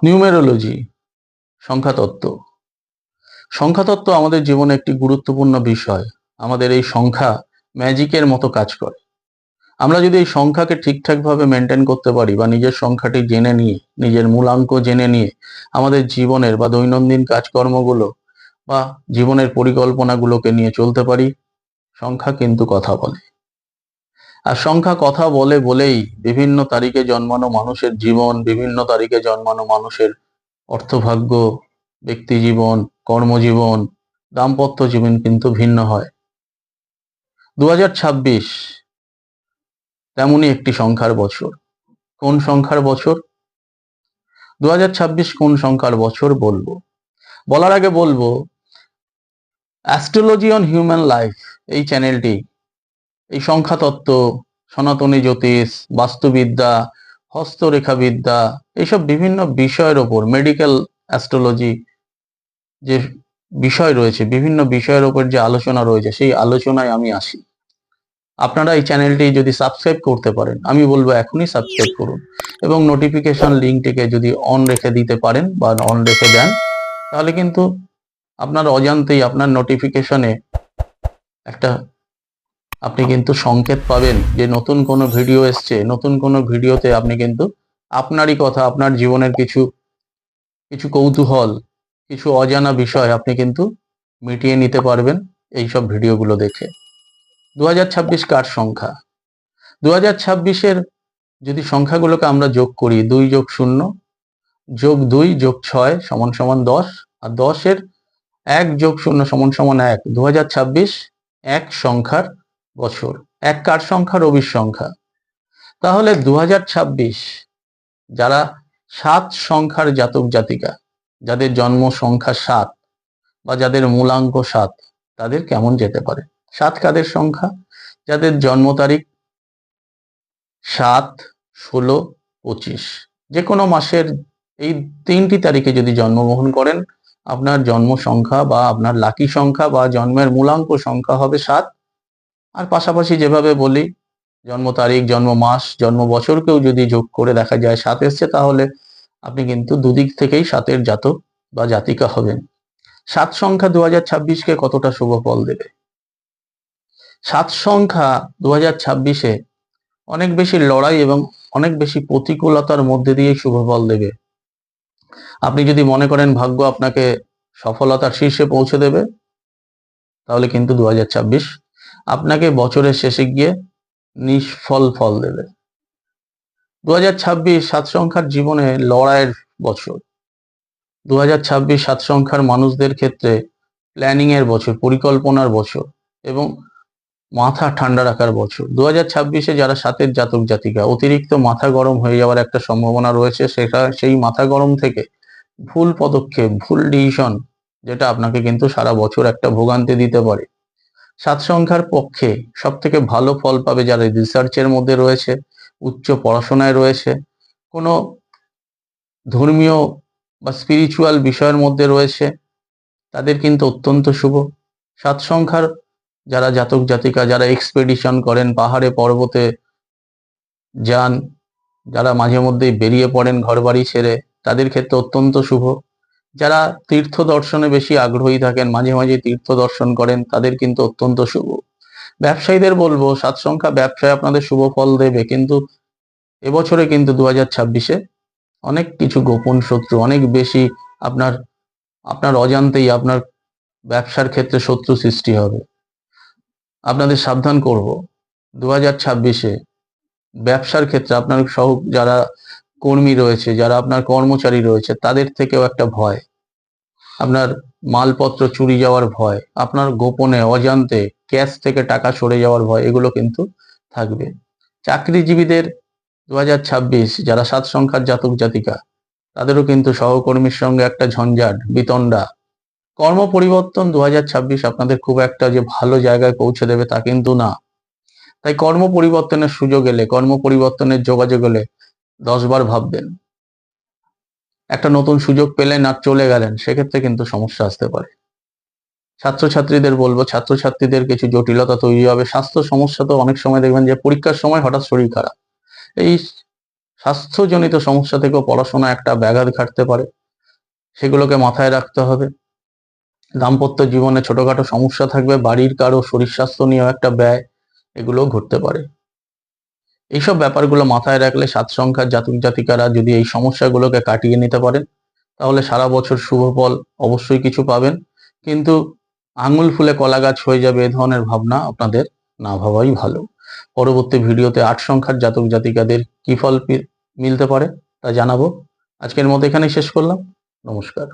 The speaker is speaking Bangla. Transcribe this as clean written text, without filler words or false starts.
নিউমেরোলজি, সংখ্যাতত্ত্ব। সংখ্যাতত্ত্ব আমাদের জীবনে একটি গুরুত্বপূর্ণ বিষয়। আমাদের এই সংখ্যা ম্যাজিকের মতো কাজ করে। আমরা যদি এই সংখ্যাকে ঠিকঠাকভাবে মেনটেন করতে পারি বা নিজের সংখ্যাটি জেনে নিয়ে, নিজের মূলাঙ্ক জেনে নিয়ে আমাদের জীবনের বা দৈনন্দিন কাজকর্মগুলো বা জীবনের পরিকল্পনাগুলোকে নিয়ে চলতে পারি, সংখ্যা কিন্তু কথা বলে। আর সংখ্যা কথা বলে বলেই বিভিন্ন তারিখে জন্মানো মানুষের জীবন, বিভিন্ন তারিখে জন্মানো মানুষের অর্থভাগ্য, ব্যক্তি জীবন, কর্মজীবন, দাম্পত্য জীবন কিন্তু ভিন্ন হয়। 2026 তেমনই একটি সংখ্যার বছর। কোন সংখ্যার বছর? 2026 কোন সংখ্যার বছর বলবো। বলার আগে বলবো, অ্যাস্ট্রোলজি অন হিউম্যান লাইফ এই চ্যানেলটি এই সংখ্যাতত্ত্ব, সনাতনী জ্যোতিষ, বাস্তুবিদ্যা, হস্তরেখাবিদ্যা, এইসব বিভিন্ন বিষয়ের ওপর, মেডিকেল অ্যাস্ট্রোলজি যে বিষয় রয়েছে, বিভিন্ন বিষয়ের ওপর যে আলোচনা রয়েছে, সেই আলোচনায় আমি আসি। আপনারা এই চ্যানেলটি যদি সাবস্ক্রাইব করতে পারেন, আমি বলবো এখনই সাবস্ক্রাইব করুন এবং নোটিফিকেশন লিঙ্কটিকে যদি অন রেখে দিতে পারেন বা অন রেখে দেন, তাহলে কিন্তু আপনার অজান্তেই আপনার নোটিফিকেশনে একটা আপনি কিন্তু সংকেত পাবেন যে নতুন কোনো ভিডিও এসছে। নতুন কোনো ভিডিওতে আপনি কিন্তু আপনারই কথা, আপনার জীবনের কিছু কিছু কৌতূহল, কিছু অজানা বিষয় আপনি কিন্তু মিটিয়ে নিতে পারবেন এইসব ভিডিওগুলো দেখে। 2026 কার সংখ্যা? 2026-এর যদি সংখ্যাগুলোকে আমরা যোগ করি, 2 যোগ 0 যোগ 2 যোগ 6 সমান সমান 10, আর 10-এর 1 যোগ 0 সমান সমান 1। 2026 এক সংখ্যার বছর। এক কার সংখ্যা? রবির সংখ্যা। তাহলে 2026 যারা 7 সংখ্যার জাতক জাতিকা, যাদের জন্ম সংখ্যা 7 বা যাদের মূলাঙ্ক 7, তাদের কেমন যেতে পারে? 7 কাদের সংখ্যা? যাদের জন্ম তারিখ 7, 16, 25, যে কোনো মাসের এই 3টি তারিখে যদি জন্মগ্রহণ করেন, আপনার জন্ম সংখ্যা বা আপনার লাকি সংখ্যা বা জন্মের মূলাঙ্ক সংখ্যা হবে 7। আর পাশাপাশি যেভাবে বলি, জন্ম তারিখ, জন্ম মাস, জন্ম বছরকেও যদি যোগ করে দেখা যায় 7 এসছে, তাহলে আপনি কিন্তু দুদিক থেকেই 7-এর জাতক বা জাতিকা হবেন। 7 সংখ্যা 2026-কে কতটা শুভ ফল দেবে? 7 সংখ্যা 2026-এ অনেক বেশি লড়াই এবং অনেক বেশি প্রতিকূলতার মধ্যে দিয়ে শুভ ফল দেবে। আপনি যদি মনে করেন ভাগ্য আপনাকে সফলতার শীর্ষে পৌঁছে দেবে, তাহলে কিন্তু 2026 আপনাকে বছরের শেষে গিয়ে নিষ্ফল ফল দেবে। 2026 7 সংখ্যার জীবনে লড়াইয়ের বছর। 2026 7 সংখ্যার মানুষদের ক্ষেত্রে প্ল্যানিং এর বছর, পরিকল্পনার বছর এবং মাথা ঠান্ডা রাখার বছর। 2026-এ যারা 7-এর জাতক জাতিকা, অতিরিক্ত মাথা গরম হয়ে যাওয়ার একটা সম্ভাবনা রয়েছে। সেই মাথা গরম থেকে ভুল পদক্ষেপ, ভুল ডিসিশন, যেটা আপনাকে কিন্তু সারা বছর একটা ভোগান্তি দিতে পারে। 7 সংখ্যার পক্ষে সব থেকে ভালো ফল পাবে যারা রিসার্চের মধ্যে রয়েছে, উচ্চ পড়াশোনায় রয়েছে, কোনো ধর্মীয় বা স্পিরিচুয়াল বিষয়ের মধ্যে রয়েছে, তাদের কিন্তু অত্যন্ত শুভ। 7 সংখ্যার যারা জাতক জাতিকা, যারা এক্সপেডিশন করেন, পাহাড়ে পর্বতে যান, যারা মাঝে মধ্যেই বেরিয়ে পড়েন ঘর বাড়ি ছেড়ে, তাদের ক্ষেত্রে অত্যন্ত শুভ। যারা তীর্থ দর্শনে বেশি আগ্রহী থাকেন, মাঝে মাঝে তীর্থ দর্শন করেন, তাদের কিন্তু অত্যন্ত শুভ। ব্যবসায়ীদের বলবো 7 সংখ্যা ব্যবসায় আপনাদের শুভ ফল দেবে, কিন্তু এবছরে কিন্তু 2026-এ অনেক কিছু গোপন শত্রু, অনেক বেশি আপনার আপনার অজান্তেই আপনার ব্যবসার ক্ষেত্রে শত্রু সৃষ্টি হবে। আপনাদের সাবধান করব, 2026-এ ব্যবসার ক্ষেত্রে আপনার সহ যারা কর্মী রয়েছে, যারা আপনার কর্মচারী রয়েছে, তাদের থেকেও একটা ভয়, আপনার মালপত্র চুরি যাওয়ার ভয়, আপনার গোপনে অজান্তে ক্যাশ থেকে টাকা সরে যাওয়ার ভয়, এগুলো কিন্তু থাকবে। চাকরিজীবীদের 2026 যারা 7 সংখ্যার জাতক জাতিকা, তাদেরও কিন্তু সহকর্মীর সঙ্গে একটা ঝঞ্ঝাট, বিতণ্ডা। কর্ম পরিবর্তন 2026 আপনাদের খুব একটা যে ভালো জায়গায় পৌঁছে দেবে তা কিন্তু না। তাই কর্ম পরিবর্তনের সুযোগ এলে, কর্ম পরিবর্তনের যোগাযোগ এলে 10 বার ভাববেন। একটা নতুন সুযোগ পেলেন আর চলে গেলেন, সেক্ষেত্রে কিন্তু সমস্যা আসতে পারে। ছাত্রছাত্রীদের বলবো, ছাত্রছাত্রীদের কিছু জটিলতা তৈরি হবে। স্বাস্থ্য সমস্যা তো অনেক সময় দেখবেন যে পরীক্ষার সময় হঠাৎ শরীর খারাপ, এই স্বাস্থ্যজনিত সমস্যা থেকেও পড়াশোনা একটা ব্যাঘাত ঘটতে পারে, সেগুলোকে মাথায় রাখতে হবে। দাম্পত্য জীবনে ছোটখাটো সমস্যা থাকবে, বাড়ির কারো শরীর স্বাস্থ্য নিয়েও একটা ব্যয়, এগুলোও ঘটতে পারে। এইসব ব্যাপারগুলো মাথায় রাখলে 7 সংখ্যার জাতক জাতিকারা যদি এই সমস্যাগুলোকে কাটিয়ে নিতে পারেন, তাহলে সারা বছর শুভ ফল অবশ্যই কিছু পাবেন। কিন্তু আঙুল ফুলে কলা গাছ হয়ে যাবে এ ধরনের ভাবনা আপনাদের না ভাবাই ভালো। পরবর্তী ভিডিওতে 8 সংখ্যার জাতক জাতিকাদের কি ফল মিলতে পারে তা জানাবো। আজকের মতো এখানেই শেষ করলাম। নমস্কার।